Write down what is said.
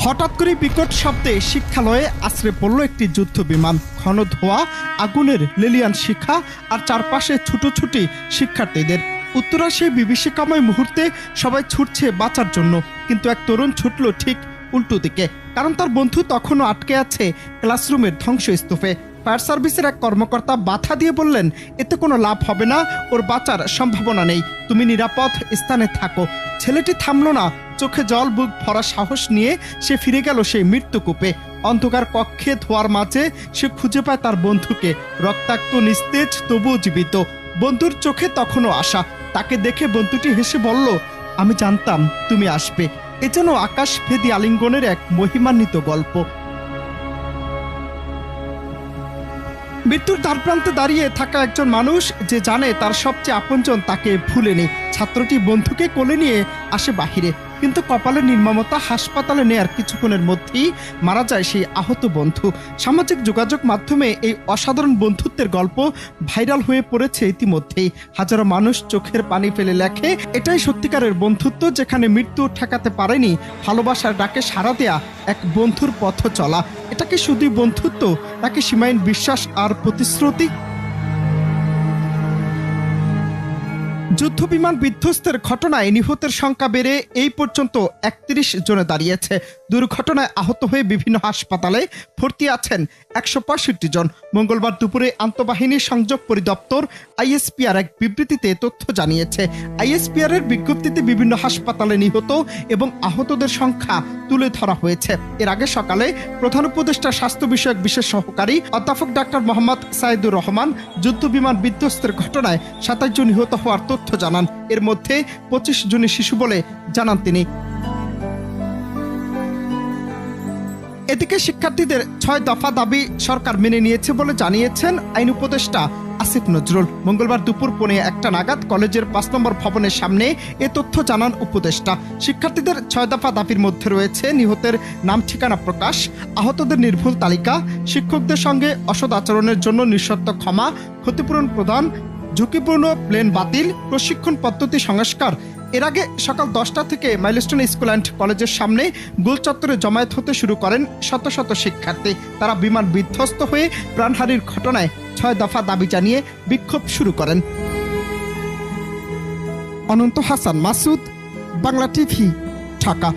হঠাৎ করে বিকট শব্দে শিক্ষালয়ে আশ্রে পড়ল একটি যুদ্ধ বিমান। ঘন ধোঁয়া, আগুনের লেলিয়ান শিখা আর চারপাশে ছুটোছুটি শিক্ষার্থীদের। উত্তরা সেই বিভীষিকাময় মুহূর্তে সবাই ছুটছে বাঁচার জন্য, কিন্তু এক তরুণ ছুটল ঠিক উল্টো দিকে, কারণ তার বন্ধু তখনও আটকে আছে ক্লাসরুমের ধ্বংসস্তূপে। ফায়ার সার্ভিসের এক কর্মকর্তা বাধা দিয়ে বললেন, এতে কোনো লাভ হবে না, ওর বাঁচার সম্ভাবনা নেই, তুমি নিরাপদ স্থানে থাকো। ছেলেটি থামল না, চোখে জল, বুক ভরা সাহস নিয়ে সে ফিরে গেল সেই মৃত্যুকূপে। অন্ধকার কক্ষে ধোয়ার মাঝে সে খুঁজে পায় তার বন্ধুকে, রক্তাক্ত, নিস্তেজ, তবুও জীবিত। বন্ধুর চোখে তখনও আশা। তাকে দেখে বন্ধুটি হেসে বলল, আমি জানতাম তুমি আসবে। এ যেন আকাশভেদী আলিঙ্গনের এক মহিমান্বিত গল্প। মৃত্যুর দ্বারপ্রান্তে দাঁড়িয়ে থাকা একজন মানুষ যে জানে তার সবচেয়ে আপনজন তাকে ভুলেনি। ছাত্রটি বন্ধুকে কোলে নিয়ে আসে বাহিরে, কিন্তু কপালের নির্মমতা, হাসপাতালে নেয়ার কিছুক্ষণের মধ্যেই মারা যায় সেই আহত বন্ধু। সামাজিক যোগাযোগ মাধ্যমে এই অসাধারণ বন্ধুত্বের গল্প ভাইরাল হয়ে পড়েছে ইতিমধ্যেই। হাজারো মানুষ চোখের পানি ফেলে লেখে, এটাই সত্যিকারের বন্ধুত্ব, যেখানে মৃত্যু ঠেকাতে পারেনি ভালোবাসার ডাকে সাড়া দেয়া এক বন্ধুর পথ চলা। এটা কি শুধুই বন্ধুত্ব, নাকি সীমাহীন বিশ্বাস আর প্রতিশ্রুতি? যুদ্ধ বিমান বিধ্বস্তের ঘটনায় নিহতের সংখ্যা বেড়ে এই পর্যন্ত ৩১ জনে দাঁড়িয়েছে। দুর্ঘটনায় আহত হয়ে বিভিন্ন হাসপাতালে ভর্তি আছেন ১৬৫ জন। মঙ্গলবার দুপুরে আন্তঃবাহিনী সংযোগ পরিদপ্তর আইএসপিআর এক বিবৃতিতে তথ্য জানিয়েছে। আইএসপিআর এর বিজ্ঞপ্তিতে বিভিন্ন হাসপাতালে নিহত এবং আহতদের সংখ্যা তুলে ধরা হয়েছে। এর আগে সকালে প্রধান উপদেষ্টা স্বাস্থ্য বিষয়ক বিশেষ সহকারী অধ্যাপক ডাক্তার মোহাম্মদ সাইদুর রহমান যুদ্ধ বিমান বিধ্বস্তের ঘটনায় ২৭ জন নিহত হওয়ার তথ্য জানান। এর মধ্যে ২৫ জনই শিশু বলে জানান তিনি। এদিকে শিক্ষার্থীদের ৬ দফা দাবি সরকার মেনে নিয়েছে বলে জানিয়েছেন আইন উপদেষ্টা আসিফ নজরুল। মঙ্গলবার দুপুর ১:১ নাগাদ কলেজের ৫ নম্বর ভবনের সামনে এ তথ্য জানান উপদেষ্টা। শিক্ষার্থীদের ৬ দফা দাবির মধ্যে রয়েছে নিহতের নাম ঠিকানা প্রকাশ, আহতদের নির্ভুল তালিকা, শিক্ষকদের সঙ্গে অসৎ আচরণের জন্য নিঃশর্ত ক্ষমা, ক্ষতিপূরণ প্রদান, ঝুঁকিপূর্ণ প্লেন বাতিল, প্রশিক্ষণ পদ্ধতি সংস্কার। এর আগে সকাল ১০টা থেকে মাইলস্টোন স্কুল অ্যান্ড কলেজের সামনে গোল চত্বরে জমায়েত হতে শুরু করেন শত শত শিক্ষার্থী। তারা বিমান বিধ্বস্ত হয়ে প্রাণহানির ঘটনায় ৬ দফা দাবি জানিয়ে বিক্ষোভ শুরু করেন। অনন্ত হাসান মাসুদ, বাংলা টিভি, ঢাকা।